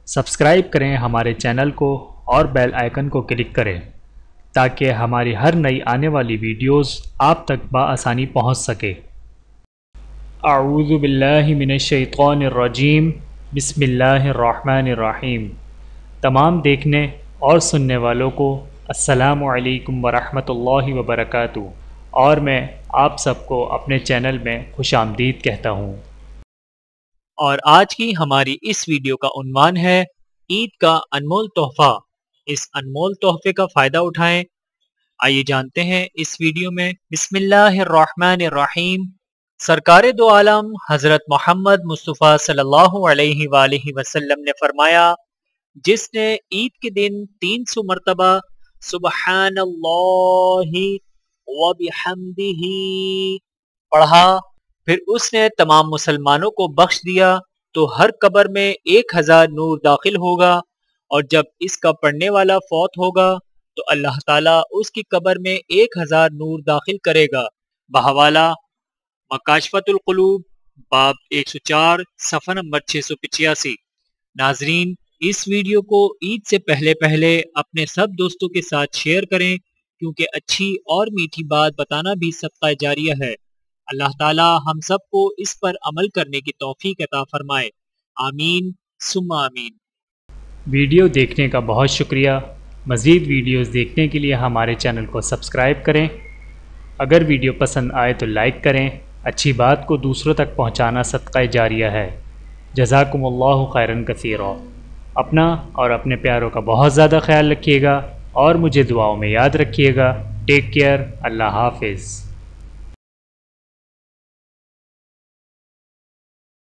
Subscribe کریں ہمارے channel کو اور بیل آئیکن کو کلک کریں تاکہ ہماری ہر نئی آنے والی ویڈیوز آپ تک بآسانی پہنچ سکے۔ اعوذ باللہ من الشیطان الرجیم، بسم اللہ الرحمن الرحیم۔ تمام دیکھنے اور سننے والوں کو السلام علیکم ورحمۃ اللہ وبرکاتہ، اور میں آپ سب کو اپنے چینل میں خوش آمدید کہتا ہوں۔ اور آج کی ہماری اس ویڈیو کا عنوان ہے عید کا انمول تحفہ۔ اس انمول تحفے کا فائدہ اٹھائیں۔ آئیے جانتے ہیں اس ویڈیو میں۔ بسم اللہ الرحمن الرحیم۔ سرکار دو عالم حضرت محمد مصطفیٰ صلی اللہ علیہ وآلہ وسلم نے فرمایا، جس نے عید کے دن 300 مرتبہ سبحان اللہ وبحمدہ پڑھا، پھر اس نے تمام مسلمانوں کو بخش دیا تو ہر قبر میں 1000 نور داخل ہوگا، اور جب اس کا پڑھنے والا فوت ہوگا تو اللہ تعالیٰ اس کی قبر میں 1000 نور داخل کرے گا۔ بحوالہ مکاشفۃ القلوب، باب 104، صفحہ نمبر 685۔ ناظرین، اس ویڈیو کو عید سے پہلے اپنے سب دوستوں کے ساتھ شیئر کریں، کیونکہ اچھی اور میٹھی بات بتانا بھی صدقہ جاریہ ہے۔ اللہ تعالی ہم سب کو اس پر عمل کرنے کی توفیق عطا فرمائے، آمین ثم آمین۔ ویڈیو دیکھنے کا بہت شکریہ۔ مزید ویڈیوز دیکھنے کے لیے ہمارے چینل کو سبسکرائب کریں۔ اگر ویڈیو پسند آئے تو لائک کریں۔ اچھی بات کو دوسروں تک پہنچانا صدقہ جاریہ ہے۔ جزاکم اللہ خیرا کثیرا۔ اپنا اور اپنے پیاروں کا بہت زیادہ خیال رکھیے گا، اور مجھے دعاؤں میں یاد رکھیے گا۔ Take care. اللہ حافظ۔